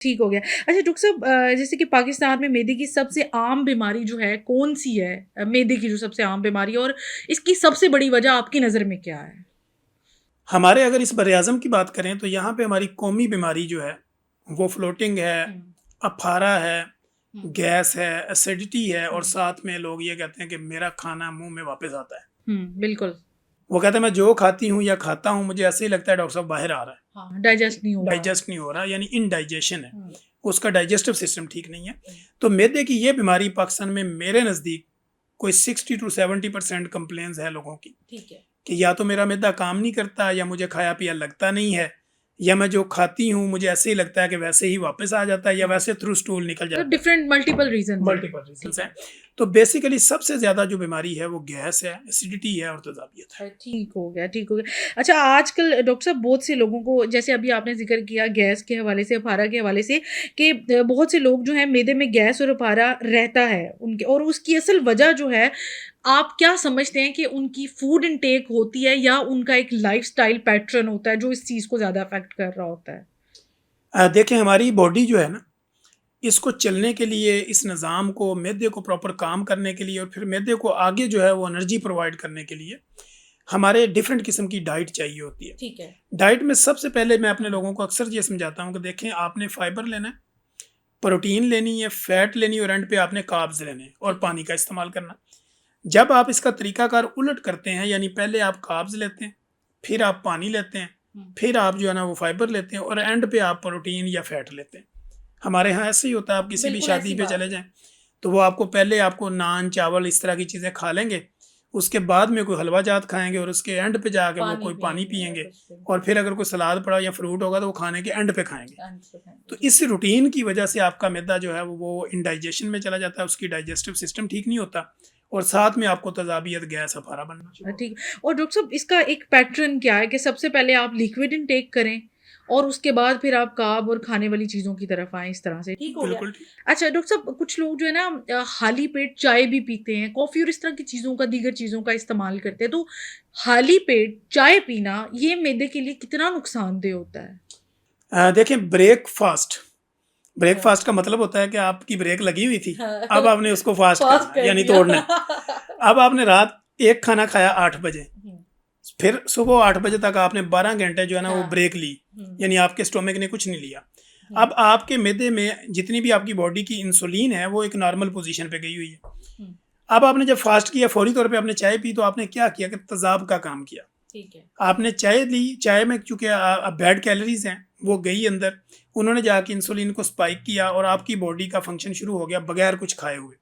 ठीक हो गया। अच्छा डॉक्टर साहब जैसे कि पाकिस्तान में मैदे की सबसे आम बीमारी जो है कौन-सी है? मैदे की जो सबसे आम बीमारी और इसकी सबसे बड़ी वजह आपकी नज़र में क्या है? हमारे अगर इस बर-ए-आज़म की बात करें तो यहाँ पे हमारी कौमी बीमारी जो है वो फ्लोटिंग है, हुँ, अफारा है, हुँ, गैस है, एसिडिटी है और हुँ, साथ में लोग ये कहते हैं कि मेरा खाना मुँह में वापस आता है। हुँ, बिल्कुल। वो कहते हैं मैं जो खाती हूँ या खाता हूँ मुझे ऐसे ही लगता है डॉक्टर साहब बाहर आ रहा हाँ, डाइजेस्ट नहीं हो है। रहा है। डाइजेस्ट नहीं हो रहा यानी इनडाइजेशन है। हुँ, उसका डाइजेस्टिव सिस्टम ठीक नहीं है। हुँ, तो मैदे की ये बीमारी पाकिस्तान में मेरे नज़दीक कोई 60 टू 70% कंप्लेंट्स है लोगों की ठीक है। कि या तो मेरा मैदा काम नहीं करता या मुझे खाया पिया लगता नहीं है या मैं जो खाती हूँ मुझे ऐसे ही लगता है कि वैसे ही वापस आ जाता है या हुँ, वैसे थ्रू स्टूल निकल तो जाता है। डिफरेंट मल्टीपल रीज़न्स हैं। मल्टीपल रीजंस ठीक हैं। है। तो बेसिकली सबसे ज़्यादा जो बीमारी है वो गैस है, एसिडिटी है और तेज़ाबियत है। ठीक हो गया, ठीक हो गया। अच्छा आजकल डॉक्टर साहब बहुत से लोगों को जैसे अभी आपने ज़िक्र किया गैस के हवाले से, अफारा के हवाले से कि बहुत से लोग जो हैं मैदे में गैस और अफारा रहता है उनके और उसकी असल वजह जो है, आप क्या समझते हैं कि उनकी फूड इनटेक होती है या उनका एक लाइफ़स्टाइल पैटर्न होता है जो इस चीज़ को ज़्यादा अफ़ेक्ट कर रहा होता है? देखें हमारी बॉडी जो है ना इसको चलने के लिए इस निज़ाम को मैदे को प्रॉपर काम करने के लिए और फिर मैदे को आगे जो है वो एनर्जी प्रोवाइड करने के लिए हमारे डिफरेंट किस्म की डाइट चाहिए होती है। ठीक है। डाइट में सबसे पहले मैं अपने लोगों को अक्सर ये समझाता हूँ कि देखें आपने फाइबर लेना है, प्रोटीन लेनी है, फैट लेनी है और एंड पे आपने कार्ब्स लेने हैं और ठीक है। पानी का इस्तेमाल करना। जब आप इसका तरीकाकार उलट करते हैं यानी पहले आप कार्ब्स लेते हैं, फिर आप पानी लेते हैं, हुँ, फिर आप जो है ना वो फाइबर लेते हैं और एंड पे आप प्रोटीन या फैट लेते हैं। हमारे यहाँ ऐसे ही होता है, आप किसी भी बिल्कुल शादी ऐसी पे बात चले है। जाएँ, तो वो आपको पहले आपको नान, चावल इस तरह की चीज़ें खा लेंगे, उसके बाद में कोई हलवा जात खाएँगे और उसके एंड पे जाके वो पानी कोई पानी पिएँगे या पिएँगे कुछ भी। और फिर अगर कोई सलाद पड़ा या फ्रूट होगा तो वो खाने के एंड पे खाएँगे। आंसर खाएँगे, तो जी। इस रूटीन की वजह से आपका मैदा जो है वो इंडाइजेशन में चला जाता है, उसकी डाइजेस्टिव सिस्टम ठीक नहीं होता और साथ में आपको तेज़ाबियत, गैस, अफारा बनना शुरू होता ठीक और डॉक्टर साहब इसका एक पैटर्न क्या है कि सबसे पहले आप लिक्विड इनटेक करें और उसके बाद फिर आप कार्ब और खाने वाली चीज़ों की तरफ आएँ इस तरह से, ठीक है। हो गया? बिल्कुल ठीक। अच्छा डॉक्टर साहब कुछ लोग जो है ना खाली पेट चाय भी पीते हैं, कॉफ़ी और इस तरह की चीज़ों का दीगर चीज़ों का इस्तेमाल करते हैं, तो खाली पेट चाय पीना ये मैदे के लिए कितना नुकसानदेह होता है? देखें ब्रेकफ़ास्ट अच्छा। ब्रेकफ़ास्ट का मतलब होता है कि आपकी ब्रेक लगी हुई थी, हाँ, अब आपने उसको फ़ास्ट फ़ास्ट करना है कर यानी दिया। तोड़ना है। अब आपने रात एक खाना खाया 8 बजे, हुँ, फिर सुबह 8 बजे तक आपने 12 घंटे जो है ना वो हाँ। ब्रेक ली, हुँ, यानी आपके स्टोमक ने कुछ नहीं लिया। हुँ, अब आपके मैदे में जितनी भी आपकी बॉडी की इंसुलिन है वो एक नॉर्मल पोज़ीशन पे गई हुई है। हुँ, अब आपने जब फ़ास्ट किया फ़ौरी तौर पे आपने चाय पी तो आपने क्या किया कि तेज़ाब का काम किया। ठीक है। आपने चाय ली, चाय में चूँकि बैड कैलोरीज़ हैं, वो गई अंदर, उन्होंने जाके इंसुलिन को स्पाइक किया और आपकी बॉडी का फंक्शन शुरू हो गया बगैर कुछ खाए हुए।